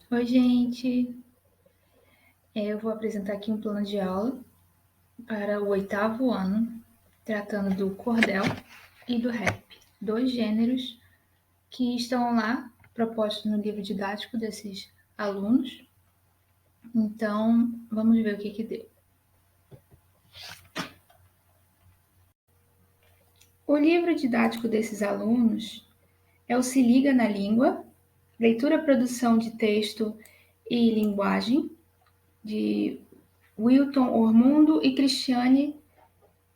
Oi, gente! Eu vou apresentar aqui um plano de aula para o 8º ano, tratando do cordel e do rap, dois gêneros que estão lá propostos no livro didático desses alunos. Então, vamos ver o que deu. O livro didático desses alunos é o Se Liga na Língua, Leitura, Produção de Texto e Linguagem, de Wilton Ormundo e Cristiane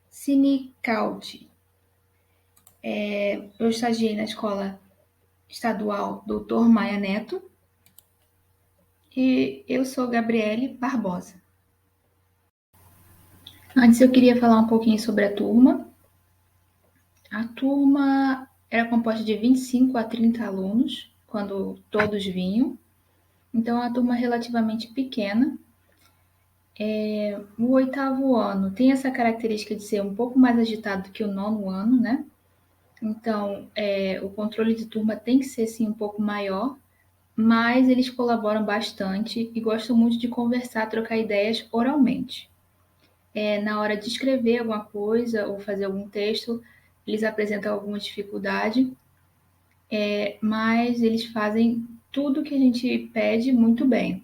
Sinicaldi. Eu estagiei na Escola Estadual Dr. Maia Neto e eu sou Gabriele Barbosa. Antes eu queria falar um pouquinho sobre a turma. A turma era composta de 25 a 30 alunos, quando todos vinham. Então, é uma turma relativamente pequena. O 8º ano tem essa característica de ser um pouco mais agitado do que o 9º ano, né? Então, o controle de turma tem que ser, sim, um pouco maior, mas eles colaboram bastante e gostam muito de conversar, trocar ideias oralmente. Na hora de escrever alguma coisa ou fazer algum texto, eles apresentam alguma dificuldade, mas eles fazem tudo que a gente pede muito bem.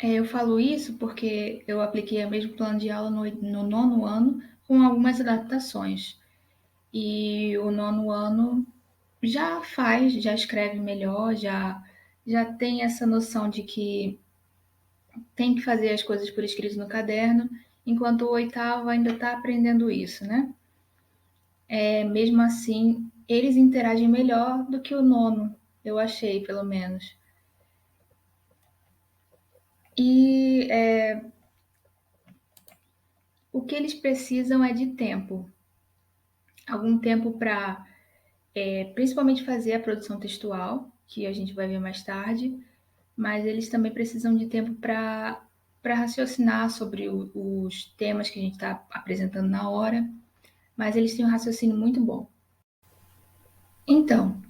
Eu falo isso porque eu apliquei o mesmo plano de aula no 9º ano, com algumas adaptações. E o 9º ano já escreve melhor, já tem essa noção de que tem que fazer as coisas por escrito no caderno, enquanto o 8º ainda está aprendendo isso, né? Mesmo assim, eles interagem melhor do que o 9º, eu achei, pelo menos. E o que eles precisam é de tempo. Algum tempo para, principalmente, fazer a produção textual, que a gente vai ver mais tarde, mas eles também precisam de tempo para raciocinar sobre os temas que a gente está apresentando na hora, mas eles têm um raciocínio muito bom. Então,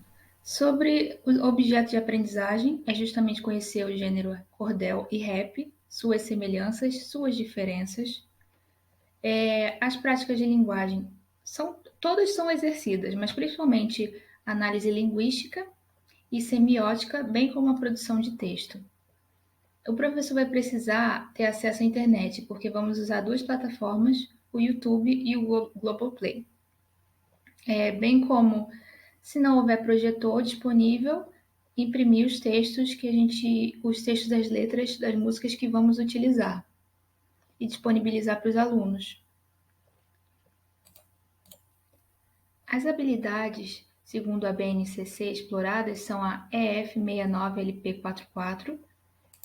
sobre o objeto de aprendizagem, é justamente conhecer o gênero cordel e rap, suas semelhanças, suas diferenças. As práticas de linguagem todas são exercidas, mas principalmente análise linguística e semiótica, bem como a produção de texto. O professor vai precisar ter acesso à internet, porque vamos usar duas plataformas, o YouTube e o Globoplay. Bem como, se não houver projetor disponível, imprimir os textos os textos das letras das músicas que vamos utilizar e disponibilizar para os alunos. As habilidades, segundo a BNCC, exploradas são a EF69LP44,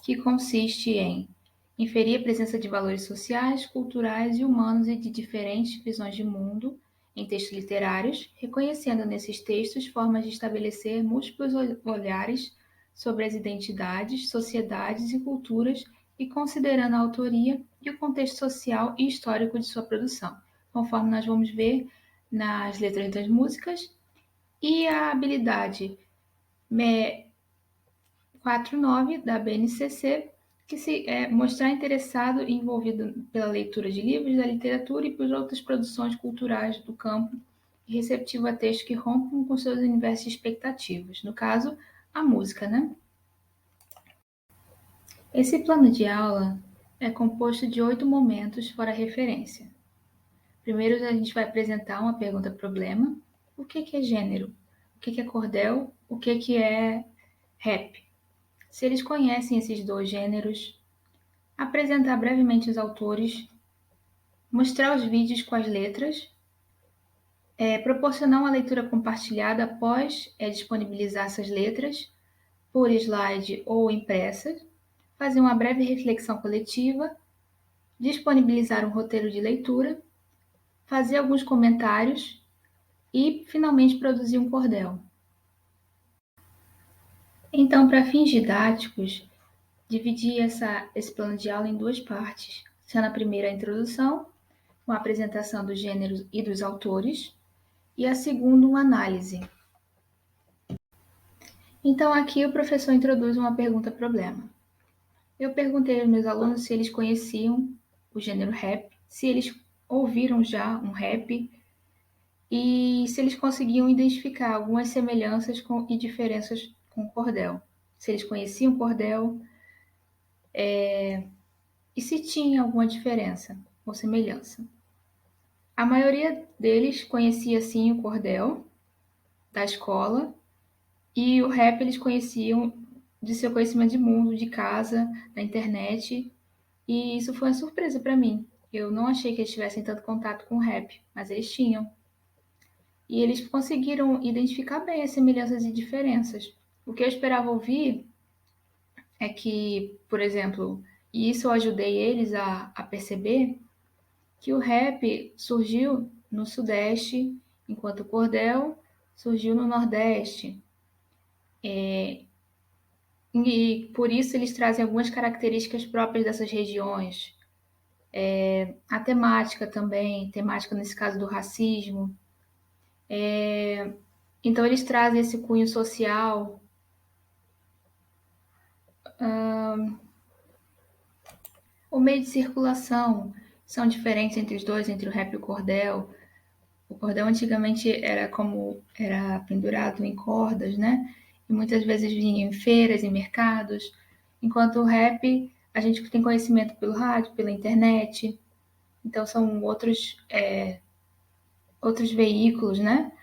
que consiste em inferir a presença de valores sociais, culturais e humanos e de diferentes visões de mundo em textos literários, reconhecendo nesses textos formas de estabelecer múltiplos olhares sobre as identidades, sociedades e culturas e considerando a autoria e o contexto social e histórico de sua produção, conforme nós vamos ver nas letras das músicas. E a habilidade 49 da BNCC, que se mostrar interessado e envolvido pela leitura de livros da literatura e por outras produções culturais do campo e receptivo a textos que rompam com seus universos e expectativas. No caso, a música, né? Esse plano de aula é composto de 8 momentos fora referência. Primeiro, a gente vai apresentar uma pergunta-problema. O que é gênero? O que é cordel? O que é rap? Se eles conhecem esses dois gêneros, apresentar brevemente os autores, mostrar os vídeos com as letras, proporcionar uma leitura compartilhada após disponibilizar essas letras, por slide ou impressas, fazer uma breve reflexão coletiva, disponibilizar um roteiro de leitura, fazer alguns comentários e, finalmente, produzir um cordel. Então, para fins didáticos, dividi esse plano de aula em duas partes, sendo a primeira a introdução, com a apresentação dos gêneros e dos autores, e a segunda, uma análise. Então, aqui o professor introduz uma pergunta-problema. Eu perguntei aos meus alunos se eles conheciam o gênero rap, se eles ouviram já um rap e se eles conseguiam identificar algumas semelhanças e diferenças com o cordel. Se eles conheciam o cordel e se tinha alguma diferença ou semelhança. A maioria deles conhecia sim o cordel da escola e o rap eles conheciam de seu conhecimento de mundo, de casa, da internet, e isso foi uma surpresa para mim. Eu não achei que eles tivessem tanto contato com o rap, mas eles tinham. E eles conseguiram identificar bem as semelhanças e diferenças. O que eu esperava ouvir é que, por exemplo, e isso eu ajudei eles a perceber, que o rap surgiu no Sudeste, enquanto o cordel surgiu no Nordeste. E por isso eles trazem algumas características próprias dessas regiões. A temática também, temática nesse caso do racismo. Então eles trazem esse cunho social. O meio de circulação são diferentes entre os dois, entre o rap e o cordel. O cordel antigamente era pendurado em cordas, né? E muitas vezes vinha em feiras, em mercados, enquanto o rap a gente tem conhecimento pelo rádio, pela internet. Então são outros veículos, né?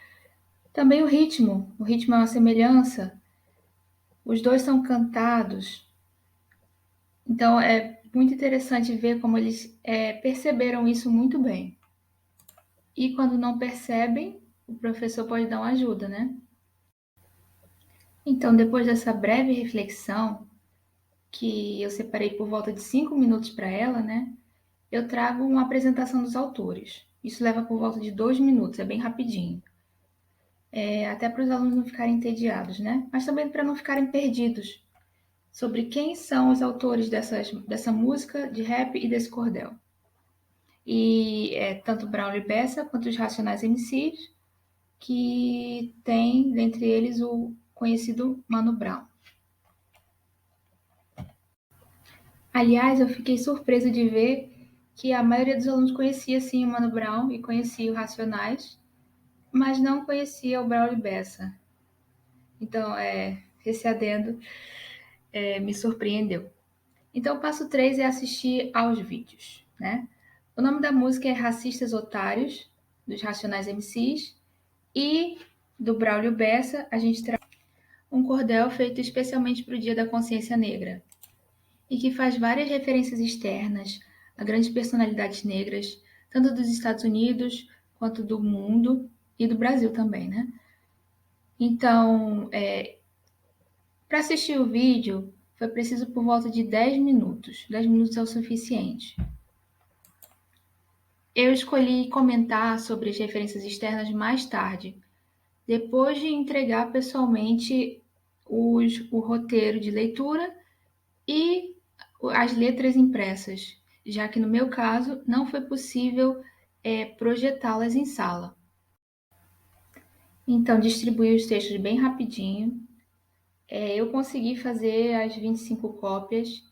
Também o ritmo é uma semelhança. Os dois são cantados. Então é muito interessante ver como eles perceberam isso muito bem. E quando não percebem, o professor pode dar uma ajuda, né? Então, depois dessa breve reflexão, que eu separei por volta de 5 minutos para ela, né? Eu trago uma apresentação dos autores. Isso leva por volta de 2 minutos, é bem rapidinho. Até para os alunos não ficarem entediados, né? Mas também para não ficarem perdidos sobre quem são os autores dessa música de rap e desse cordel. E tanto Braulio Bessa quanto os Racionais MCs, que tem dentre eles o conhecido Mano Brown. Aliás, eu fiquei surpresa de ver que a maioria dos alunos conhecia sim o Mano Brown e conhecia o Racionais, mas não conhecia o Braulio Bessa. Então, esse adendo me surpreendeu. Então, o passo 3 é assistir aos vídeos, né? O nome da música é Racistas Otários, dos Racionais MCs, e do Braulio Bessa, a gente traz um cordel feito especialmente para o Dia da Consciência Negra, e que faz várias referências externas a grandes personalidades negras, tanto dos Estados Unidos quanto do mundo e do Brasil também, né? Então, para assistir o vídeo, foi preciso por volta de 10 minutos. 10 minutos é o suficiente. Eu escolhi comentar sobre as referências externas mais tarde, depois de entregar pessoalmente o roteiro de leitura e as letras impressas, já que no meu caso não foi possível projetá-las em sala. Então, distribuí os textos bem rapidinho. Eu consegui fazer as 25 cópias,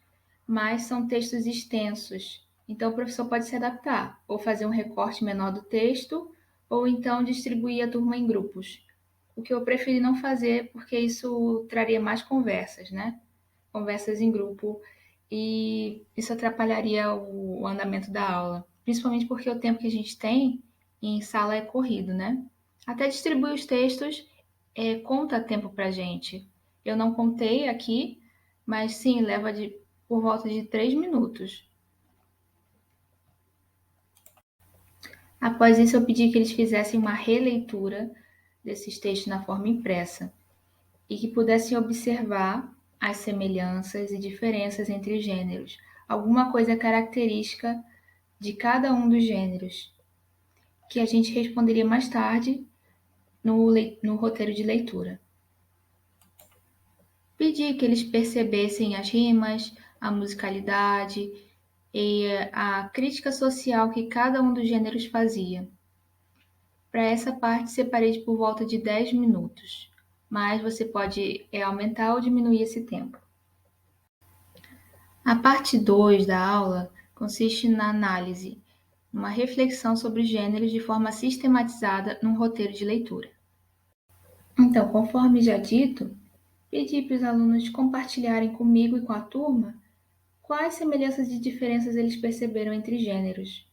mas são textos extensos. Então, o professor pode se adaptar, ou fazer um recorte menor do texto, ou então distribuir a turma em grupos. O que eu preferi não fazer, porque isso traria mais conversas, né? Conversas em grupo, e isso atrapalharia o andamento da aula, principalmente porque o tempo que a gente tem em sala é corrido, né? Até distribuir os textos conta tempo para a gente. Eu não contei aqui, mas sim, leva por volta de 3 minutos. Após isso, eu pedi que eles fizessem uma releitura desses textos na forma impressa e que pudessem observar as semelhanças e diferenças entre os gêneros, alguma coisa característica de cada um dos gêneros, que a gente responderia mais tarde no roteiro de leitura. Pedi que eles percebessem as rimas, a musicalidade e a crítica social que cada um dos gêneros fazia. Para essa parte, separei por volta de 10 minutos, mas você pode aumentar ou diminuir esse tempo. A parte 2 da aula consiste na análise, uma reflexão sobre gêneros de forma sistematizada num roteiro de leitura. Então, conforme já dito, pedi para os alunos compartilharem comigo e com a turma quais semelhanças e diferenças eles perceberam entre gêneros.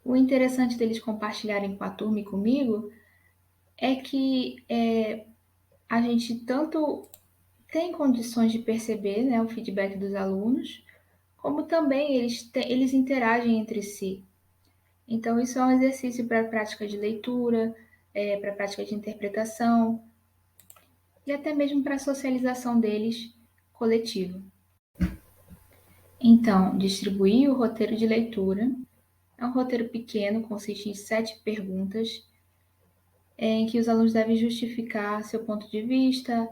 O interessante deles compartilharem com a turma e comigo é que a gente tanto tem condições de perceber, né, o feedback dos alunos, como também eles interagem entre si. Então, isso é um exercício para a prática de leitura, para a prática de interpretação e até mesmo para a socialização deles coletiva. Então, distribuir o roteiro de leitura. É um roteiro pequeno, consiste em 7 perguntas, em que os alunos devem justificar seu ponto de vista,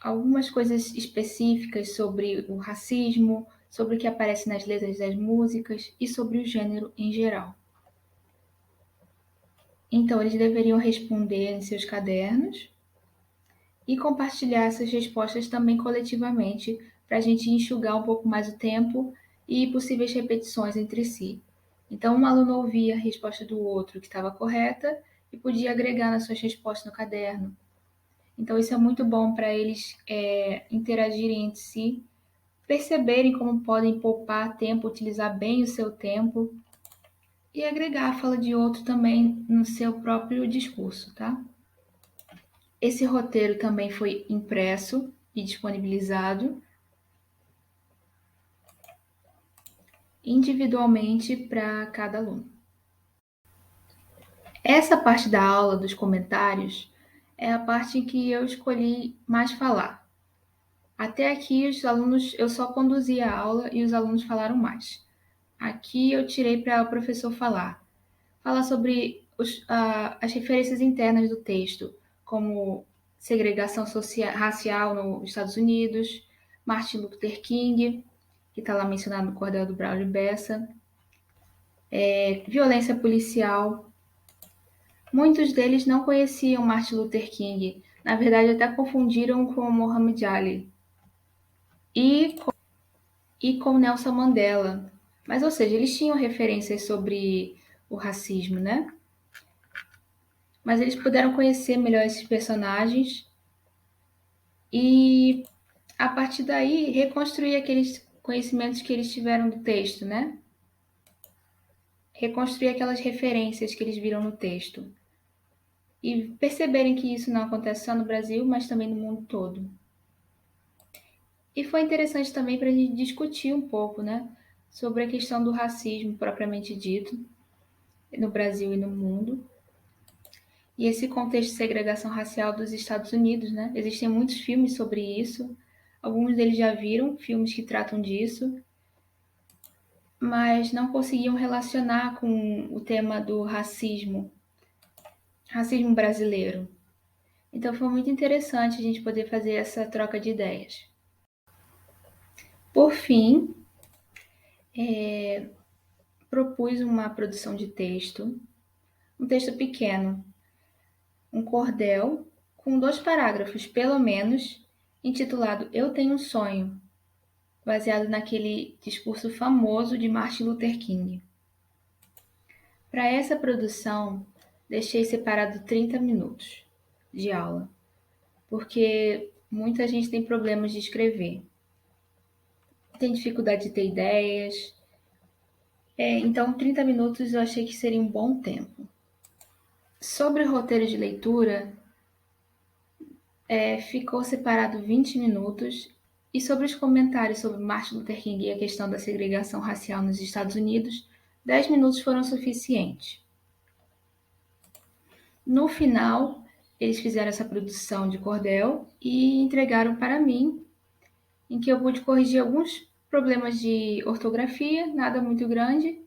algumas coisas específicas sobre o racismo, sobre o que aparece nas letras das músicas e sobre o gênero em geral. Então, eles deveriam responder em seus cadernos e compartilhar essas respostas também coletivamente, para a gente enxugar um pouco mais o tempo e possíveis repetições entre si. Então, um aluno ouvia a resposta do outro que estava correta e podia agregar nas suas respostas no caderno. Então, isso é muito bom para eles interagirem entre si, perceberem como podem poupar tempo, utilizar bem o seu tempo e agregar a fala de outro também no seu próprio discurso, tá? Esse roteiro também foi impresso e disponibilizado individualmente para cada aluno. Essa parte da aula dos comentários é a parte em que eu escolhi mais falar. Até aqui os alunos, eu só conduzi a aula e os alunos falaram mais. Aqui eu tirei para o professor falar. Falar sobre as referências internas do texto, como segregação racial nos Estados Unidos, Martin Luther King, que está lá mencionado no Cordel do Braulio Bessa, violência policial. Muitos deles não conheciam Martin Luther King, na verdade até confundiram com Muhammad Ali e com Nelson Mandela. Mas, ou seja, eles tinham referências sobre o racismo, né? Mas eles puderam conhecer melhor esses personagens e, a partir daí, reconstruir aqueles conhecimentos que eles tiveram do texto, né? Reconstruir aquelas referências que eles viram no texto. E perceberem que isso não acontece só no Brasil, mas também no mundo todo. E foi interessante também para a gente discutir um pouco, né? Sobre a questão do racismo propriamente dito, no Brasil e no mundo. E esse contexto de segregação racial dos Estados Unidos, né? Existem muitos filmes sobre isso. Alguns deles já viram filmes que tratam disso, mas não conseguiam relacionar com o tema do racismo brasileiro. Então foi muito interessante a gente poder fazer essa troca de ideias. Por fim, propus uma produção de texto, um texto pequeno, um cordel com 2 parágrafos, pelo menos, intitulado Eu Tenho um Sonho, baseado naquele discurso famoso de Martin Luther King. Para essa produção, deixei separado 30 minutos de aula, porque muita gente tem problemas de escrever, tem dificuldade de ter ideias, então 30 minutos eu achei que seria um bom tempo. Sobre o roteiro de leitura, ficou separado 20 minutos, e sobre os comentários sobre Martin Luther King e a questão da segregação racial nos Estados Unidos, 10 minutos foram suficientes. No final, eles fizeram essa produção de cordel e entregaram para mim, em que eu pude corrigir alguns problemas de ortografia, nada muito grande,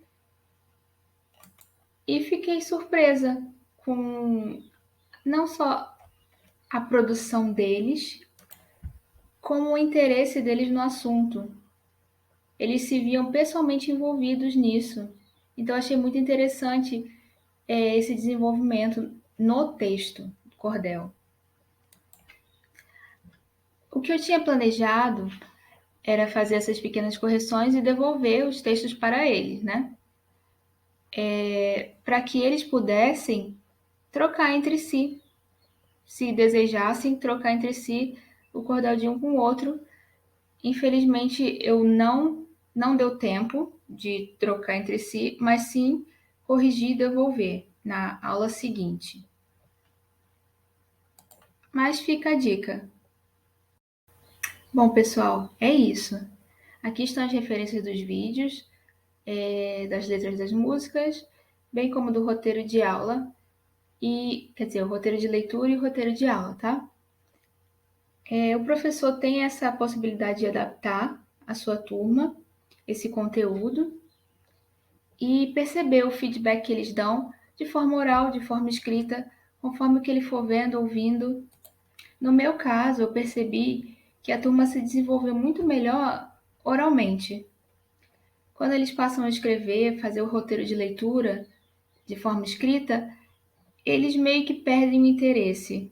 e fiquei surpresa com não só a produção deles, como o interesse deles no assunto. Eles se viam pessoalmente envolvidos nisso. Então, achei muito interessante esse desenvolvimento no texto do cordel. O que eu tinha planejado era fazer essas pequenas correções e devolver os textos para eles, né? Para que eles pudessem trocar entre si, se desejassem trocar entre si o cordel de um com o outro. Infelizmente, eu não deu tempo de trocar entre si, mas sim corrigir e devolver na aula seguinte. Mas fica a dica. Bom, pessoal, é isso. Aqui estão as referências dos vídeos, das letras das músicas, bem como do roteiro de aula, quer dizer, o roteiro de leitura e o roteiro de aula, tá? O professor tem essa possibilidade de adaptar à sua turma esse conteúdo e perceber o feedback que eles dão de forma oral, de forma escrita, conforme o que ele for vendo, ouvindo. No meu caso, eu percebi que a turma se desenvolveu muito melhor oralmente. Quando eles passam a escrever, fazer o roteiro de leitura de forma escrita, eles meio que perdem o interesse.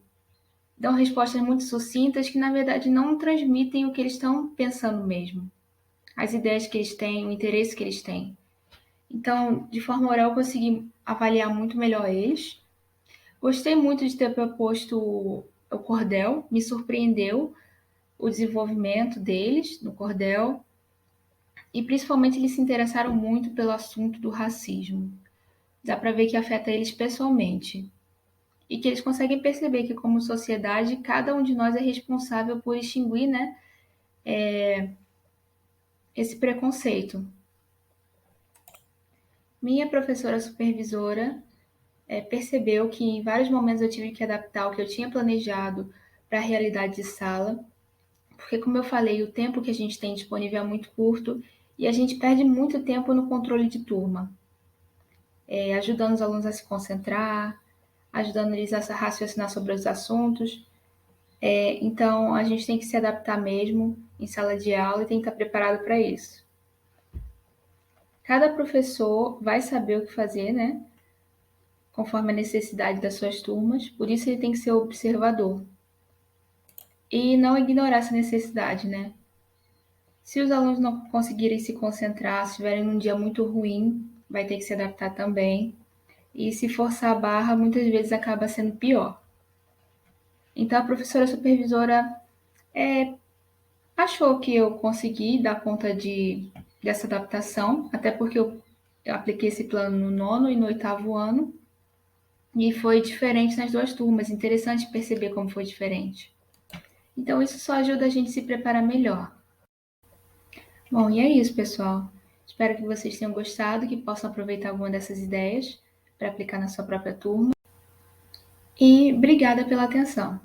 Dão respostas muito sucintas que, na verdade, não transmitem o que eles estão pensando mesmo. As ideias que eles têm, o interesse que eles têm. Então, de forma oral, eu consegui avaliar muito melhor eles. Gostei muito de ter proposto o cordel, me surpreendeu o desenvolvimento deles no cordel. E principalmente eles se interessaram muito pelo assunto do racismo. Dá para ver que afeta eles pessoalmente. E que eles conseguem perceber que, como sociedade, cada um de nós é responsável por extinguir, né, esse preconceito. Minha professora supervisora percebeu que em vários momentos eu tive que adaptar o que eu tinha planejado para a realidade de sala, porque, como eu falei, o tempo que a gente tem disponível é muito curto e a gente perde muito tempo no controle de turma, ajudando os alunos a se concentrar, ajudando eles a raciocinar sobre os assuntos. Então, a gente tem que se adaptar mesmo em sala de aula e tem que estar preparado para isso. Cada professor vai saber o que fazer, né? Conforme a necessidade das suas turmas, por isso ele tem que ser observador. E não ignorar essa necessidade, né? Se os alunos não conseguirem se concentrar, se estiverem num dia muito ruim, vai ter que se adaptar também. E se forçar a barra, muitas vezes acaba sendo pior. Então, a professora supervisora achou que eu consegui dar conta dessa adaptação, até porque eu apliquei esse plano no 9º e no 8º ano, e foi diferente nas duas turmas. Interessante perceber como foi diferente. Então, isso só ajuda a gente a se preparar melhor. Bom, e é isso, pessoal. Espero que vocês tenham gostado, que possam aproveitar alguma dessas ideias para aplicar na sua própria turma. E obrigada pela atenção.